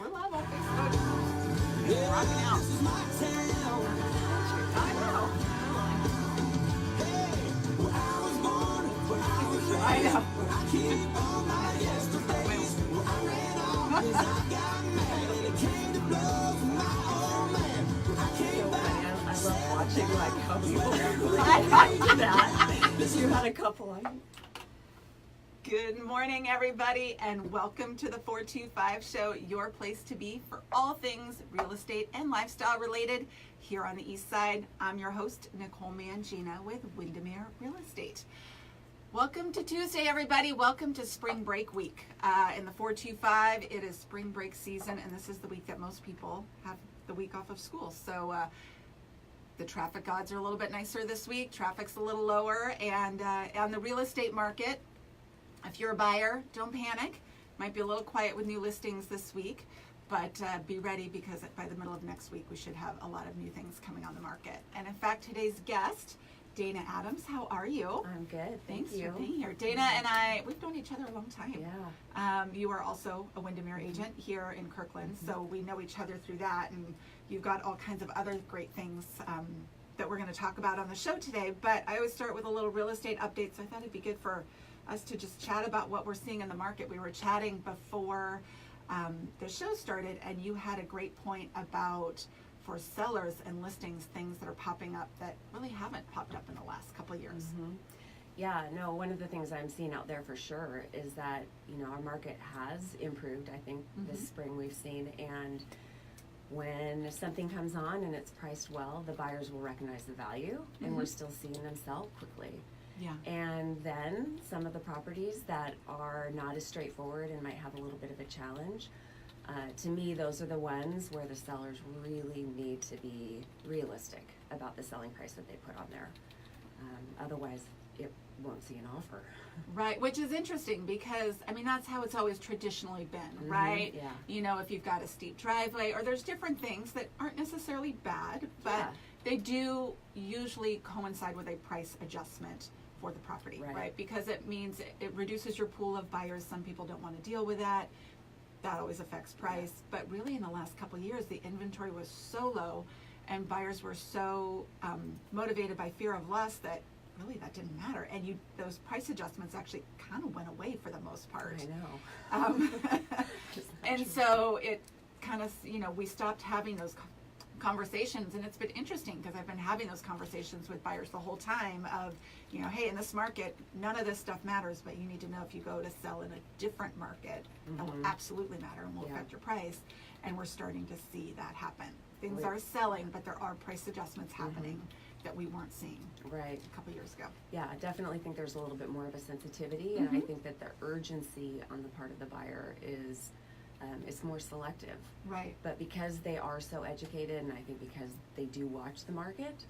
we're live on Facebook. We're rocking out. I know. I know. I love watching like how people do that. You had a couple on. Good morning, everybody, and welcome to the 425 Show, your place to be for all things real estate and lifestyle related here on the East Side. I'm your host, Nicole Mangina with Windermere Real Estate. Welcome to Tuesday, everybody. Welcome to spring break week. In the 425, it is spring break season, and this is the week that most people have the week off of school. So the traffic odds are a little bit nicer this week. Traffic's a little lower, and on the real estate market, if you're a buyer, don't panic. Might be a little quiet with new listings this week, but be ready because by the middle of next week, we should have a lot of new things coming on the market. And in fact, today's guest, Dana Adams, how are you? I'm good, Thanks thank you. for being here. Dana and I, we've known each other a long time. Yeah. You are also a Windermere agent here in Kirkland, so we know each other through that, and you've got all kinds of other great things that we're going to talk about on the show today. But I always start with a little real estate update, so I thought it'd be good for us to just chat about what we're seeing in the market. We were chatting before the show started, and you had a great point about for sellers and listings, things that are popping up that really haven't popped up in the last couple of years. Mm-hmm. Yeah, no, one of the things I'm seeing out there for sure is that, you know, our market has improved, I think, this spring we've seen, and when something comes on and it's priced well, the buyers will recognize the value, and we're still seeing them sell quickly. Yeah. And then some of the properties that are not as straightforward and might have a little bit of a challenge, to me, those are the ones where the sellers really need to be realistic about the selling price that they put on there. Otherwise, it won't see an offer. Right, which is interesting because, I mean, that's how it's always traditionally been, right? Yeah. You know, if you've got a steep driveway, or there's different things that aren't necessarily bad, but Yeah. they do usually coincide with a price adjustment for the property, right? Because it means it reduces your pool of buyers. Some people don't want to deal with that. That always affects price. But really in the last couple of years, the inventory was so low and buyers were so motivated by fear of loss that really that didn't matter. And those price adjustments actually kind of went away for the most part. I know. And so it kind of, you know, we stopped having those conversations, and it's been interesting because I've been having those conversations with buyers the whole time of, you know, hey, in this market, none of this stuff matters, but you need to know if you go to sell in a different market, that will absolutely matter and will affect your price. And we're starting to see that happen. Things are selling, but there are price adjustments happening that we weren't seeing Right. a couple years ago. Yeah, I definitely think there's a little bit more of a sensitivity, and I think that the urgency on the part of the buyer is it's more selective. Right. But because they are so educated, and I think because they do watch the market,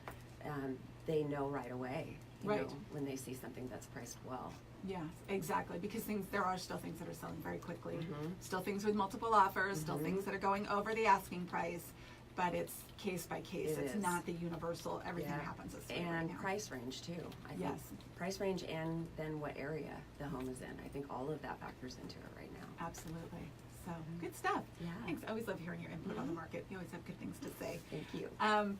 they know right away, you know, when they see something that's priced well. Yes, exactly. Because there are still things that are selling very quickly. Still things with multiple offers, still things that are going over the asking price, but it's case by case. It's not the universal, everything happens this way. And right now. price range too. I think Yes. price range, and then what area the home is in. I think all of that factors into it right now. Absolutely. So good stuff. Yeah. Thanks. I always love hearing your input on the market. You always have good things to say. Thank you.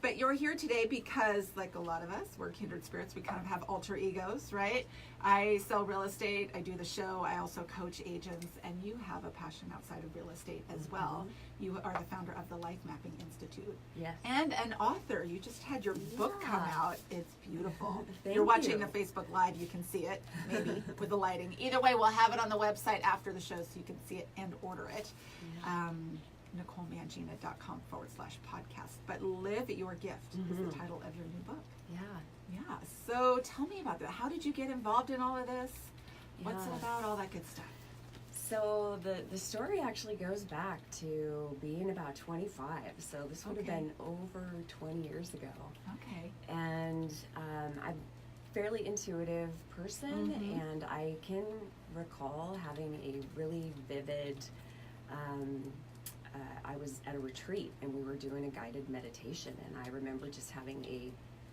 But you're here today because, like a lot of us, we're kindred spirits. We kind of have alter egos, right? I sell real estate. I do the show. I also coach agents. And you have a passion outside of real estate as well. You are the founder of the Life Mapping Institute. Yes. And an author. You just had your book come out. It's beautiful. Thank You're watching you. the Facebook Live. You can see it, maybe, with the lighting. Either way, we'll have it on the website after the show so you can see it and order it. NicoleMangina.com/podcast. But Live Your Gift is the title of your new book. Yeah. Yeah. So tell me about that. How did you get involved in all of this? What's it Yes. about? All that good stuff. So the story actually goes back to being about 25. So this would have been over 20 years ago. Okay. And I'm a fairly intuitive person, and I can recall having a really vivid, I was at a retreat and we were doing a guided meditation, and I remember just having a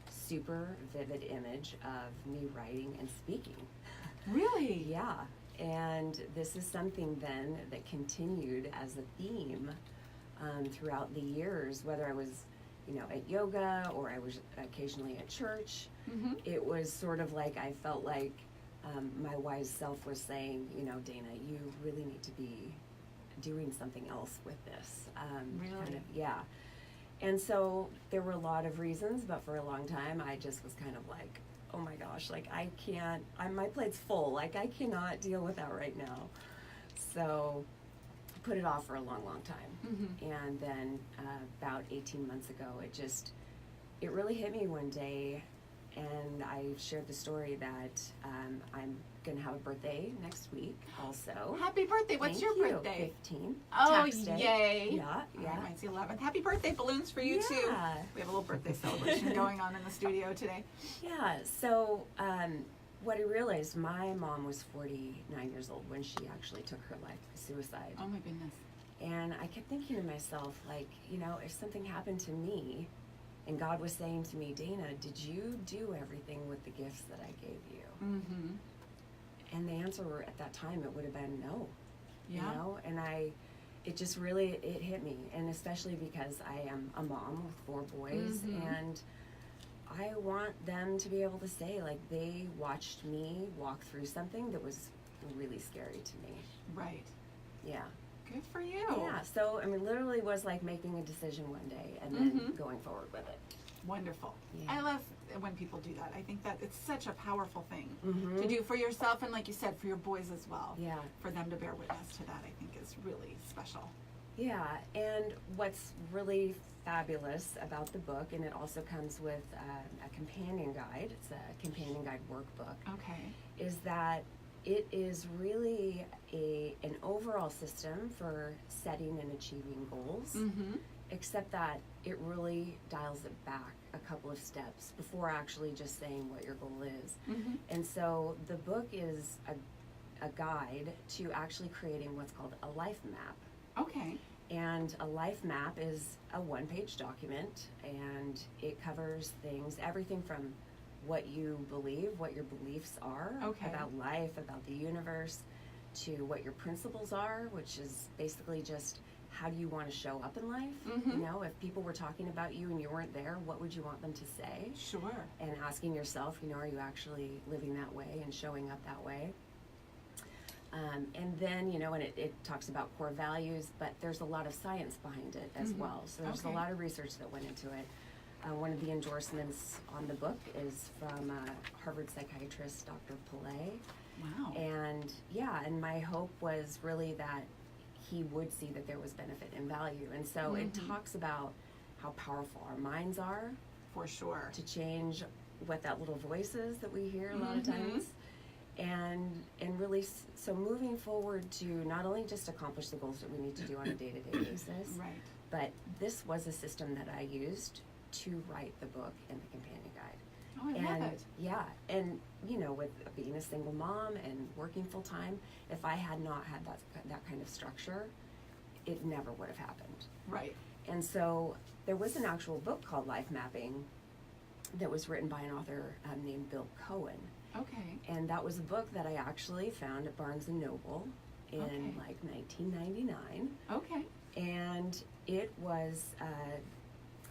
super vivid image of me writing and speaking. Really? Yeah. And this is something then that continued as a theme throughout the years, whether I was, at yoga or I was occasionally at church. Mm-hmm. It was sort of like I felt like my wise self was saying, Dana, you really need to be doing something else with this. Really? Yeah. And so there were a lot of reasons, but for a long time I just was kind of like, oh my gosh, like I can't, my plate's full, like I cannot deal with that right now. So I put it off for a long, long time. Mm-hmm. And then about 18 months ago, it really hit me one day, and I shared the story that I'm going to have a birthday next week also. Happy birthday. What's Thank your you. birthday? 15. Oh, Tax day. yay. Yeah, yeah. All right, mine's the 11th. Happy birthday balloons for you too. Yeah. We have a little birthday celebration going on in the studio today. Yeah, so what I realized, my mom was 49 years old when she actually took her life, suicide. Oh my goodness. And I kept thinking to myself, like, if something happened to me, and God was saying to me, Dana, did you do everything with the gifts that I gave you? Mm-hmm. And the answer at that time, it would have been no. Yeah. And it just really, it hit me. And especially because I am a mom with 4 boys, Mm-hmm. and I want them to be able to say, like, they watched me walk through something that was really scary to me. Right. Yeah. Good for you. Yeah, so literally was like making a decision one day and then Mhm. going forward with it. Wonderful. Yeah. I love when people do that. I think that it's such a powerful thing Mhm. to do for yourself, and like you said, for your boys as well. Yeah, For them to bear witness to that, I think is really special. yeah, and what's really fabulous about the book, and it also comes with a companion guide. It's a companion guide workbook. Okay. Is that it is really an overall system for setting and achieving goals. Mm-hmm. Except that it really dials it back a couple of steps before actually just saying what your goal is. Mm-hmm. And so the book is a guide to actually creating what's called a life map. Okay. And a life map is a 1-page document, and it covers things, everything from what you believe, what your beliefs are Okay. about life, about the universe, to what your principles are, which is basically just how do you want to show up in life? Mhm. If people were talking about you and you weren't there, what would you want them to say? Sure. And asking yourself, are you actually living that way and showing up that way? And then, and it talks about core values, but there's a lot of science behind it as Mhm. well. So there's Okay. a lot of research that went into it. One of the endorsements on the book is from Harvard psychiatrist Dr. Pillay. Wow. And and my hope was really that he would see that there was benefit and value. And so it Mhm. talks about how powerful our minds are For sure. to change what that little voice is that we hear a lot of Mhm. times. And really, so moving forward to not only just accomplish the goals that we need to do on a day-to-day basis, Right. but this was a system that I used to write the book and the companion guide. Oh, I And love it. yeah, and with being a single mom and working full time, if I had not had that kind of structure, it never would have happened. Right. And so there was an actual book called Life Mapping that was written by an author named Bill Cohen. Okay. And that was a book that I actually found at Barnes & Noble in Okay. 1999. Okay. And it was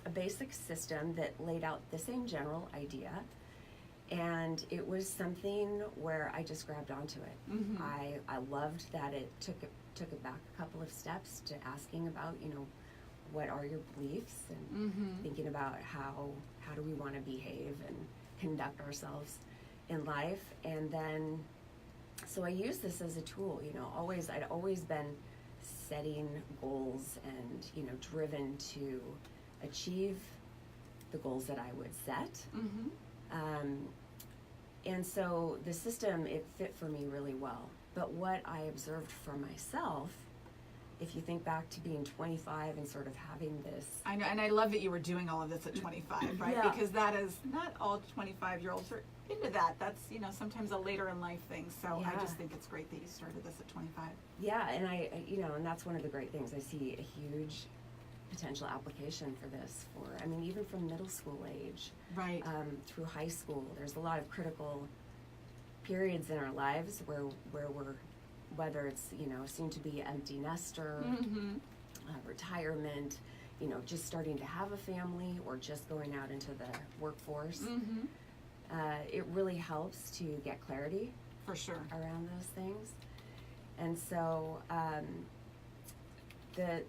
a basic system that laid out the same general idea. And it was something where I just grabbed onto it. Mhm. I loved that it took it back a couple of steps to asking about, what are your beliefs, and Mm-hmm. thinking about how do we want to behave and conduct ourselves in life. And then, so I use this as a tool, I'd always been setting goals and, driven to achieve the goals that I would set. Mm-hmm. And so the system, it fit for me really well. But what I observed for myself, if you think back to being 25 and sort of having this, I know, and I love that you were doing all of this at 25, right? Yeah. Because that is not all 25-year-olds are into that. That's sometimes a later in life thing. So I Yeah. just think it's great that you started this at 25. yeah, and and that's one of the great things. I see a huge potential application for this even from middle school age Right. through high school. There's a lot of critical periods in our lives where we're whether it's, soon to be empty nester, Mm-hmm. retirement, just starting to have a family or just going out into the workforce. Mm-hmm. It really helps to get clarity For sure. around those things. And so the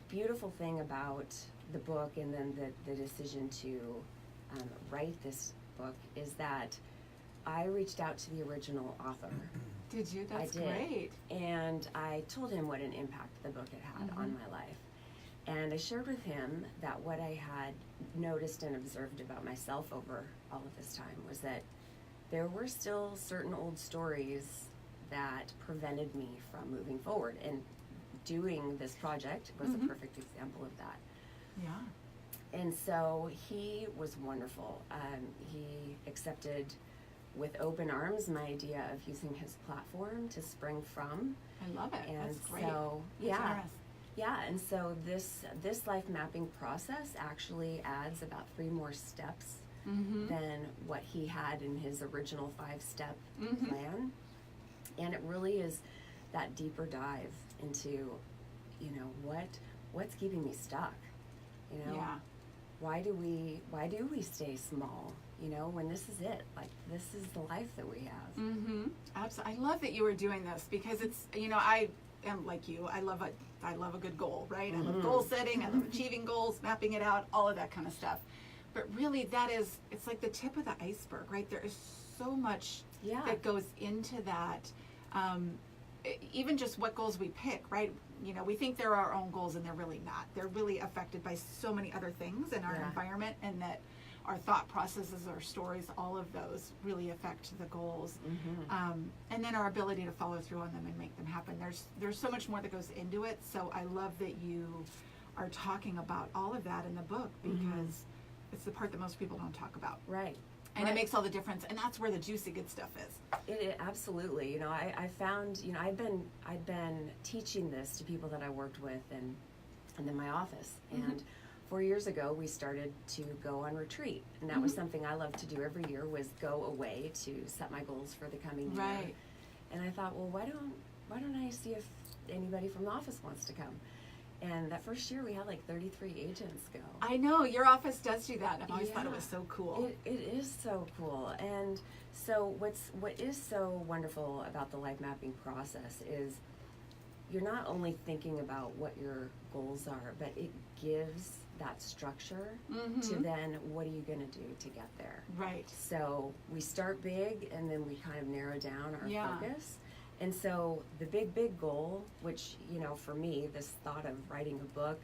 beautiful thing about the book and then the decision to write this book is that I reached out to the original author. Did you? That's I did. great. And I told him what an impact the book had Mm-hmm. on my life. And I shared with him that what I had noticed and observed about myself over all of this time was that there were still certain old stories that prevented me from moving forward. And doing this project was Mhm. a perfect example of that. Yeah. And so he was wonderful. He accepted with open arms my idea of using his platform to spring from. I love it. And That's great. so, That's yeah. generous. Yeah, and so this life mapping process actually adds about 3 more steps Mm-hmm. than what he had in his original 5-step Mhm. plan. And it really is that deeper dive into, what's keeping me stuck? Yeah. Why do we stay small? When this is it, like this is the life that we have. Mm-hmm. Absolutely. I love that you were doing this because it's, I am like you. I love a good goal, right? I love Mhm. goal setting. I love achieving goals, mapping it out, all of that kind of stuff. But really, it's like the tip of the iceberg, right? There is so much Yeah. that goes into that. Even just what goals we pick, right? We think they're our own goals, and they're really not. They're really affected by so many other things in our Yeah. environment, and that our thought processes, our stories, all of those really affect the goals. Mhm. And then our ability to follow through on them and make them happen. There's so much more that goes into it. So I love that you are talking about all of that in the book because it's the part that most people don't talk about. Right. And it Right. makes all the difference. And that's where the juicy good stuff is. It absolutely. I found, I'd been teaching this to people that I worked with and in my office. Mhm. And 4 years ago, we started to go on retreat, and that was Mhm. something I love to do every year. Was go away to set my goals for the coming year. Right. And I thought, well, why don't I see if anybody from the office wants to come? And that first year, we had like 33 agents go. I know your office does do that. I've always thought it Yeah. was so cool. It is so cool. And so what is so wonderful about the life mapping process is you're not only thinking about what your goals are, but it gives that structure to Mhm. then what are you going to do to get there. Right. So we start big and then we kind of narrow down our Yeah. focus. And so the big goal, which, for me, this thought of writing a book,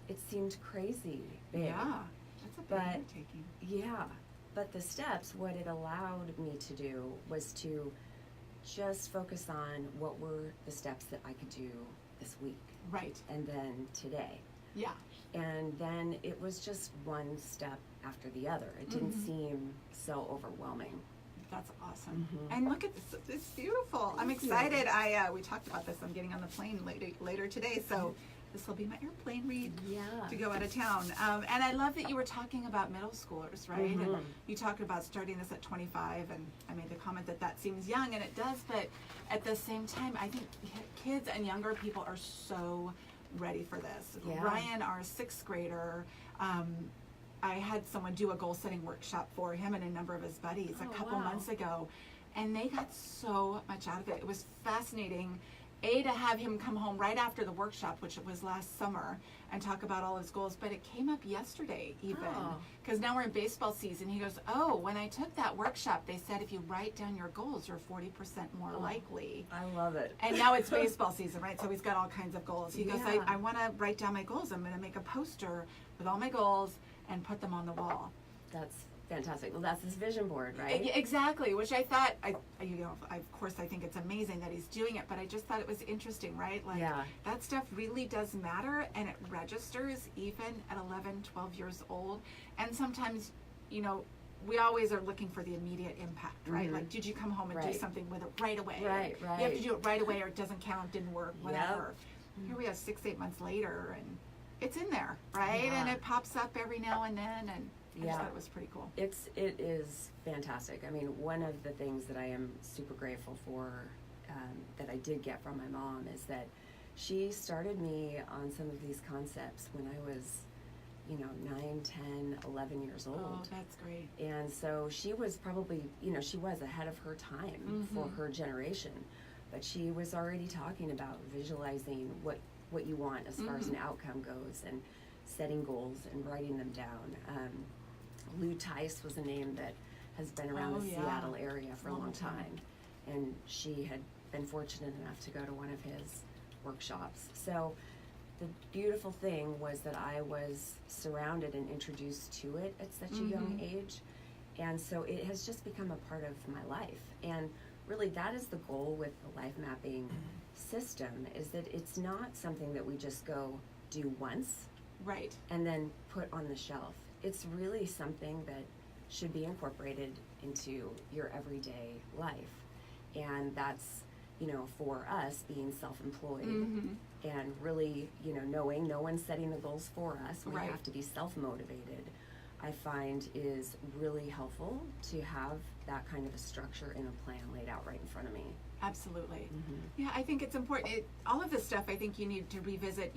it seemed crazy big. Yeah. That's a big But- undertaking. Yeah, but the steps, what it allowed me to do was to just focus on what were the steps that I could do this week Right. and then today. Yeah. And then it was just one step after the other. It didn't Mhm. seem so overwhelming. That's awesome. Mhm. And look at this. It's beautiful. I'm Thank you. excited. We talked about this. I'm getting on the plane later today. So this will be my airplane read Yeah. to go out of town. And I love that you were talking about middle schoolers, right? Mhm. And you talked about starting this at 25, and I made the comment that seems young, and it does, but at the same time, I think kids and younger people are so ready for this. Yeah. Ryan, our 6th grader, I had someone do a goal setting workshop for him and a number of his buddies a Oh, couple wow. months ago, and they got so much out of it. It was fascinating. To have him come home right after the workshop, which it was last summer, and talk about all his goals, but it came up yesterday even, Oh. because now we're in baseball season. He goes, oh, when I took that workshop, they said if you write down your goals, you're 40% more Oh. likely. I love it. And now it's baseball season, right? So he's got all kinds of goals. He goes, Yeah. I want to write down my goals. I'm going to make a poster with all my goals and put them on the wall. That's fantastic. Well, that's his vision board, right? Exactly, which I thought, of course, I think it's amazing that he's doing it, but I just thought it was interesting, right? Like, Yeah. that stuff really does matter, and it registers even at 11, 12 years old. And sometimes, we always are looking for the immediate impact, right? Mhm. Like, did you come home and do Right. something with it right away? Right, You have right. to do it right away, or it doesn't count, didn't work, whatever. Here we are 6-8 months later, and it's in there, right? Yeah. And it pops up every now and then, and I just Yeah. thought it was pretty cool. It is fantastic. I mean, one of the things that I am super grateful for that I did get from my mom is that she started me on some of these concepts when I was, 9, 10, 11 years old. Oh, that's great. And so she was probably, she was ahead of her time for her generation. But she was already talking about visualizing what you want as far as an outcome goes, and setting goals and writing them down. Lou Tice was a name that has been around the Seattle area for a long time. And she had been fortunate enough to go to one of his workshops. So the beautiful thing was that I was surrounded and introduced to it at such a young age. And so it has just become a part of my life. And really that is the goal with the life mapping system, is that it's not something that we just go do once Right. and then put on the shelf. It's really something that should be incorporated into your everyday life. And that's, for us being self-employed and really, knowing no one's setting the goals for us. We Right. have to be self-motivated. I find is really helpful to have that kind of a structure and a plan laid out right in front of me. Absolutely. Yeah, I think it's important. All of this stuff, I think you need to revisit,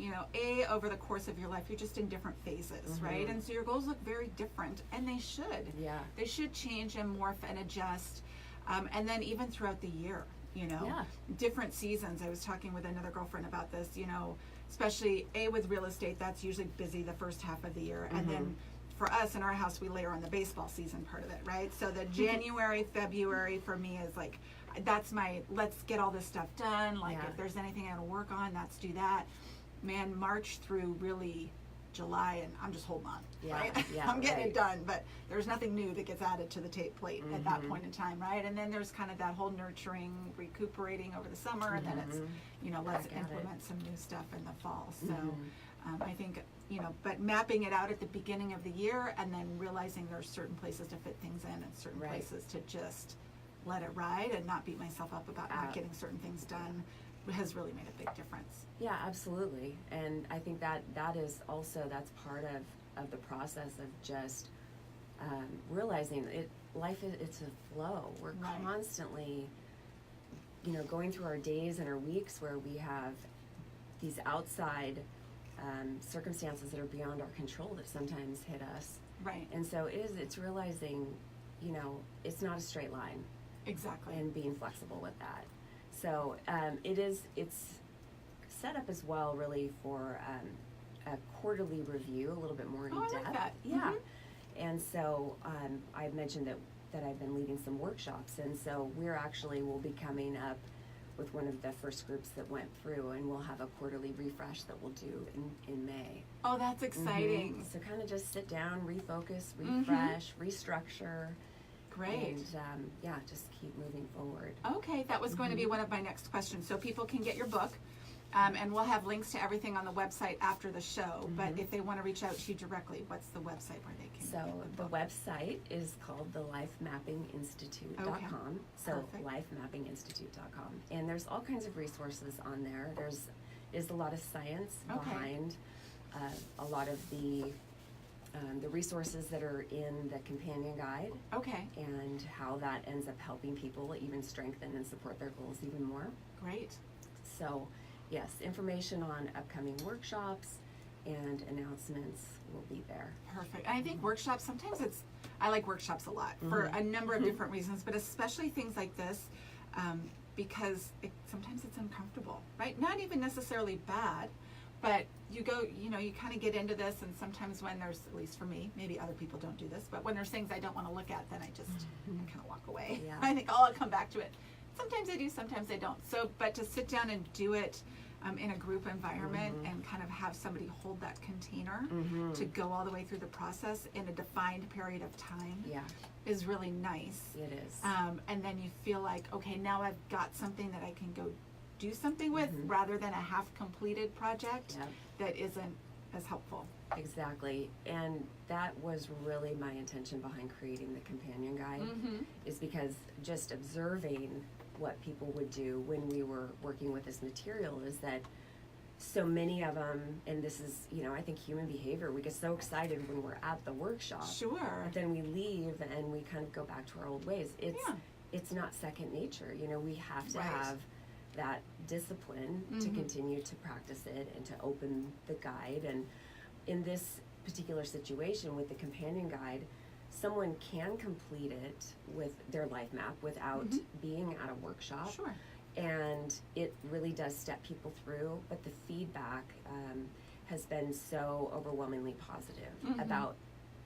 over the course of your life, you're just in different phases, right? And so your goals look very different, and they should. Yeah. They should change and morph and adjust. And then even throughout the year, Yeah. different seasons. I was talking with another girlfriend about this, especially with real estate, that's usually busy the first half of the year. And then for us in our house, we layer on the baseball season part of it, right? So the January, February for me is like, that's my, let's get all this stuff done. Like if there's anything I want to work on, let's do that. Man, March through really July, and I'm just holding on, right? I'm getting it done, but there's nothing new that gets added to the tape plate at that point in time, right? And then there's kind of that whole nurturing, recuperating over the summer, and then it's, let's implement some new stuff in the fall. So I think, but mapping it out at the beginning of the year, and then realizing there's certain places to fit things in and certain places to just let it ride and not beat myself up about not getting certain things done has really made a big difference. Yeah, absolutely. And I think that is also, that's part of the process of just realizing life is, it's a flow. We're constantly, going through our days and our weeks where we have these outside circumstances that are beyond our control that sometimes hit us. Right. And so it's realizing, it's not a straight line. Exactly. And being flexible with that. So it's set up as well really for a quarterly review, a little bit more in depth. I like that. Yeah. And so I mentioned that I've been leading some workshops, and so we'll be coming up with one of the first groups that went through, and we'll have a quarterly refresh that we'll do in May. Oh, that's exciting. So kind of just sit down, refocus, refresh, restructure. Great. And just keep moving forward. Okay, that was going to be one of my next questions. So people can get your book, and we'll have links to everything on the website after the show. But if they want to reach out to you directly, what's the website where they can So get the the book? website is called thelifemappinginstitute.com. Okay. So Perfect. lifemappinginstitute.com. And there's all kinds of resources on there. There's a lot of science behind a lot of the resources that are in the companion guide, Okay, and how that ends up helping people even strengthen and support their goals even more. great. So yes, information on upcoming workshops and announcements will be there. Perfect. And I think workshops, sometimes I like workshops a lot for a number of different reasons, but especially things like this, because sometimes it's uncomfortable, right? Not even necessarily bad, but you go, you kind of get into this, and sometimes when there's, at least for me, maybe other people don't do this, but when there's things I don't want to look at, then I just kind of walk away. Yeah. I think, I'll come back to it. Sometimes I do, sometimes I don't. So, but to sit down and do it in a group environment and kind of have somebody hold that container to go all the way through the process in a defined period of time is really nice. It is. And then you feel like, okay, now I've got something that I can go do something with rather than a half-completed project that isn't as helpful. Exactly. And that was really my intention behind creating the companion guide, is because just observing what people would do when we were working with this material is that so many of them, and this is, I think human behavior, we get so excited when we're at the workshop. Sure. But then we leave and we kind of go back to our old ways. It's not second nature. We have to have that discipline to continue to practice it and to open the guide. And in this particular situation with the companion guide, someone can complete it with their life map without being at a workshop. Sure. And it really does step people through, but the feedback has been so overwhelmingly positive about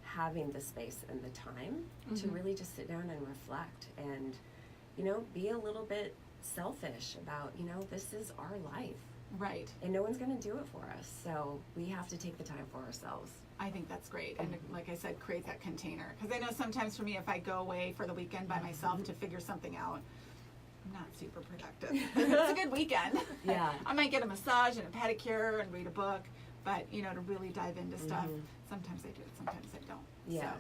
having the space and the time to really just sit down and reflect and, you know, be a little bit selfish about, you know, this is our life. Right. And no one's going to do it for us. So we have to take the time for ourselves. I think that's great. And like I said, create that container. Because I know sometimes for me, if I go away for the weekend by myself to figure something out, I'm not super productive. It's a good weekend. Yeah. I might get a massage and a pedicure and read a book, but you know, to really dive into stuff, sometimes I do it, sometimes I don't. Yeah.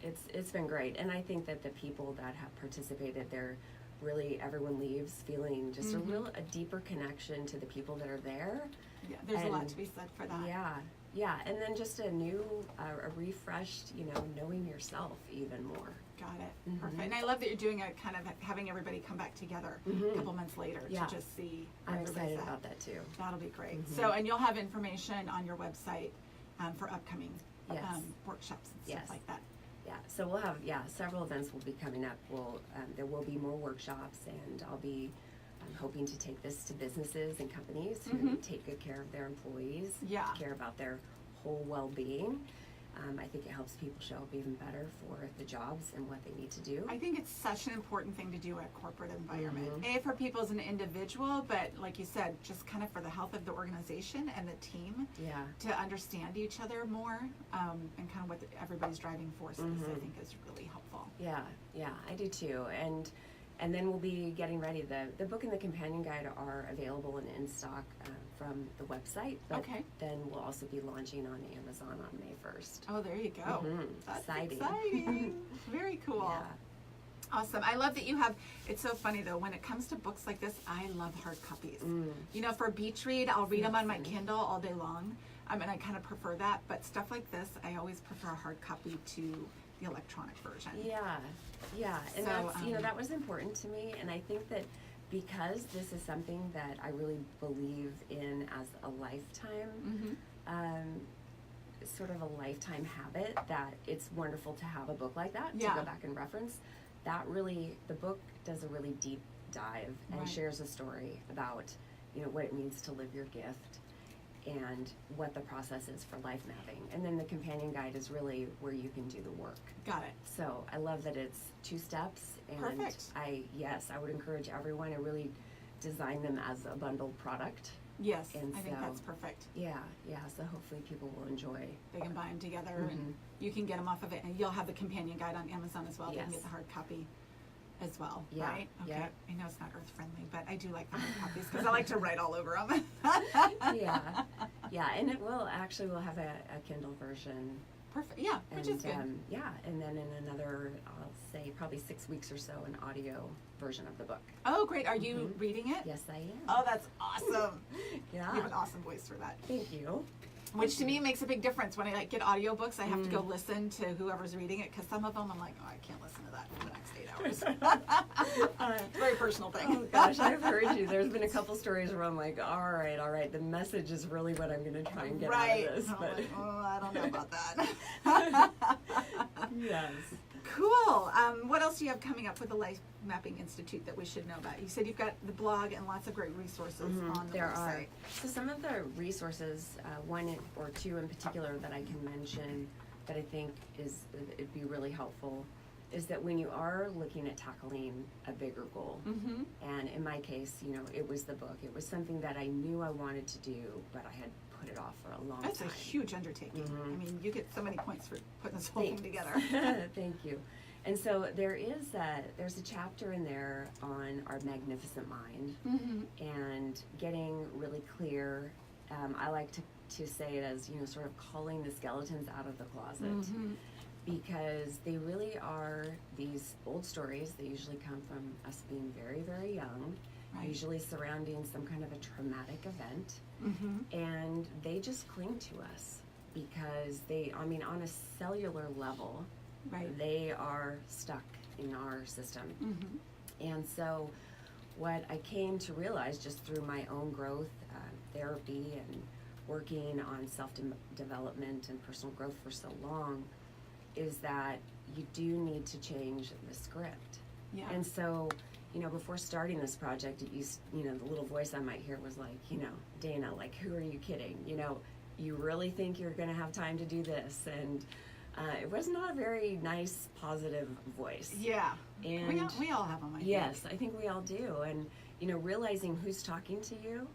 So. It's been great. And I think that the people that have participated, they're really, everyone leaves feeling just a deeper connection to the people that are there. Yeah, there's a lot to be said for that. Yeah, and then just a new, a refreshed, you know, knowing yourself even more. Got it. Perfect. And I love that you're doing a kind of having everybody come back together a couple months later to just see. I'm excited about that too. That'll be great. So, and you'll have information on your website for upcoming workshops and stuff like that. Yeah, so we'll have, several events will be coming up. There will be more workshops, and I'll be hoping to take this to businesses and companies who take good care of their employees, care about their whole well-being. I think it helps people show up even better for the jobs and what they need to do. I think it's such an important thing to do at corporate environment. A, for people as an individual, but like you said, just kind of for the health of the organization and the team to understand each other more and kind of what everybody's driving force is, I think is really helpful. Yeah, I do too. And then we'll be getting ready. The book and the companion guide are available and in stock from the website. But then we'll also be launching on Amazon on May 1st. Oh, there you go. That's exciting. Very cool. Yeah. Awesome. I love that you have, it's so funny though, when it comes to books like this, I love hard copies. You know, for a beach read, I'll read them on my Kindle all day long. And I kind of prefer that. But stuff like this, I always prefer a hard copy to the electronic version. Yeah, and so, that's, you know, that was important to me, and I think that because this is something that I really believe in as a lifetime, sort of a lifetime habit, that it's wonderful to have a book like that to go back and reference. That really, the book does a really deep dive and shares a story about, you know, what it means to live your gift and what the process is for life mapping. And then the companion guide is really where you can do the work. Got it. So I love that it's 2 steps, and Perfect. I would encourage everyone to really design them as a bundled product. Yes, And I think so- that's perfect. Yeah, so hopefully people will enjoy. They can buy them together and you can get them off of it. And you'll have the companion guide on Amazon as well. They can get the hard copy as well, right? Okay. I know it's not earth friendly, but I do like the hard copies because I like to write all over them. Yeah, and it will actually, we'll have a Kindle version. Perfect. Yeah, which is good. And then in another, I'll say probably 6 weeks or so, an audio version of the book. Oh, great. Are you reading it? Yes, I am. Oh, that's awesome. You Yeah. have an awesome voice for that. Thank you. Which to me makes a big difference. When I get audiobooks, I have to go listen to whoever's reading it because some of them I'm like, oh, I can't listen to that for the next 8 hours. It's a very personal thing. Oh gosh, I've heard you. There's been a couple stories where I'm like, all right. The message is really what I'm going to try and get out of this. I'm But like, oh, I don't know about that. yes. Cool. What else do you have coming up with the Life Mapping Institute that we should know about? You said you've got the blog and lots of great resources on the There website. are. So some of the resources, one or two in particular that I can mention that I think it'd be really helpful is that when you are looking at tackling a bigger goal, and in my case, you know, it was the book. It was something that I knew I wanted to do, but I had put it off for a long That's time. a huge undertaking. I mean, you get so many points for putting this whole thing together. Thank you. And so there's a chapter in there on our magnificent mind and getting really clear. I like to say it as, you know, sort of calling the skeletons out of the closet, because they really are these old stories. They usually come from us being very, very young, usually surrounding some kind of a traumatic event, and they just cling to us because on a cellular level, they are stuck in our system. And so what I came to realize just through my own growth, therapy, and working on self-development and personal growth for so long, is that you do need to change the script. Yeah. And so, before starting this project, it used, the little voice I might hear was like, Dana, like, who are you kidding? You really think you're going to have time to do this? And it was not a very nice, positive voice. Yeah. And we all have them, I think. yes, I think we all do. And, realizing who's talking to you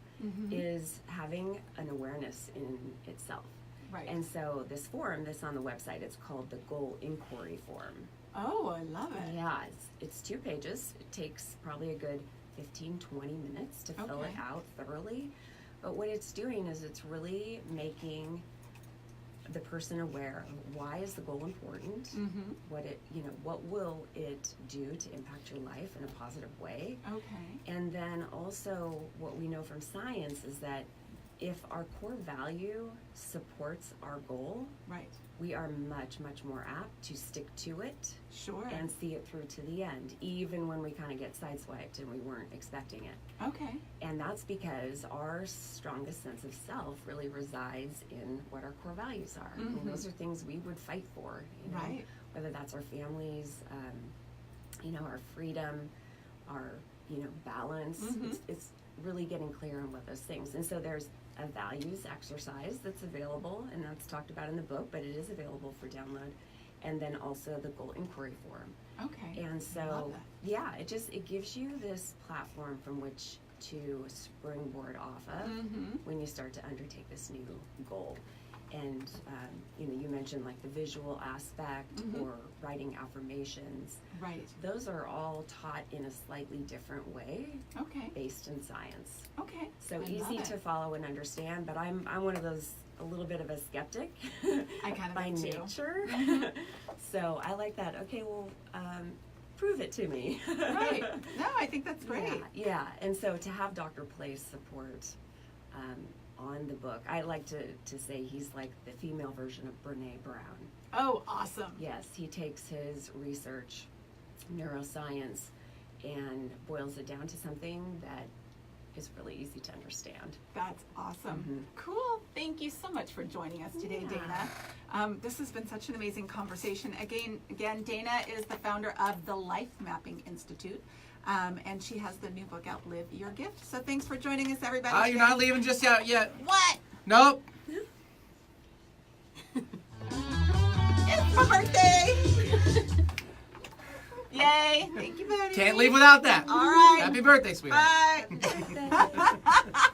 is having an awareness in itself. Right. And so this form that's on the website, it's called the Goal Inquiry Form. Oh, I love it. Yeah, it's 2 pages. It takes probably a good 15, 20 minutes to fill it Okay. out thoroughly. But what it's doing is it's really making the person aware of why is the goal important, Mm-hmm. what will it do to impact your life in a positive way. Okay. And then also what we know from science is that if our core value supports our goal, Right. we are much, much more apt to stick to it Sure. and see it through to the end, even when we kind of get sideswiped and we weren't expecting it. Okay. And that's because our strongest sense of self really resides in what our core values are. Mhm. And those are things we would fight for, Right. whether that's our families, our freedom, our, balance. Mhm. It's really getting clear on what those things. And so there's a values exercise that's available, and that's talked about in the book, but it is available for download. And then also the goal inquiry form. Okay. And Love so, that. yeah, it gives you this platform from which to springboard off of Mm-hmm. when you start to undertake this new goal. And, you mentioned like the visual aspect Mhm. or writing affirmations. Right. Those are all taught in a slightly different way Okay. based in science. Okay. So I love easy it. to follow and understand, but I'm one of those, a little bit of a skeptic I kind of by am too. nature. Mhm. So I like that. Okay, well, prove it to me. Right. No, I think that's great. Yeah. And so to have Dr. Place support on the book, I like to say he's like the female version of Brene Brown. Oh, awesome. Yes, he takes his research, neuroscience, and boils it down to something that is really easy to understand. That's awesome. Mhm. Cool. Thank you so much for joining us today, Yeah. Dana. This has been such an amazing conversation. Again, Dana is the founder of the Life Mapping Institute, and she has the new book out, Live Your Gift. So thanks for joining us, everybody. Ah, you're not leaving just out yet. What? Nope. It's my birthday! Yay! Thank you, buddy. Can't leave without that. All right. Happy birthday, sweetheart. Bye.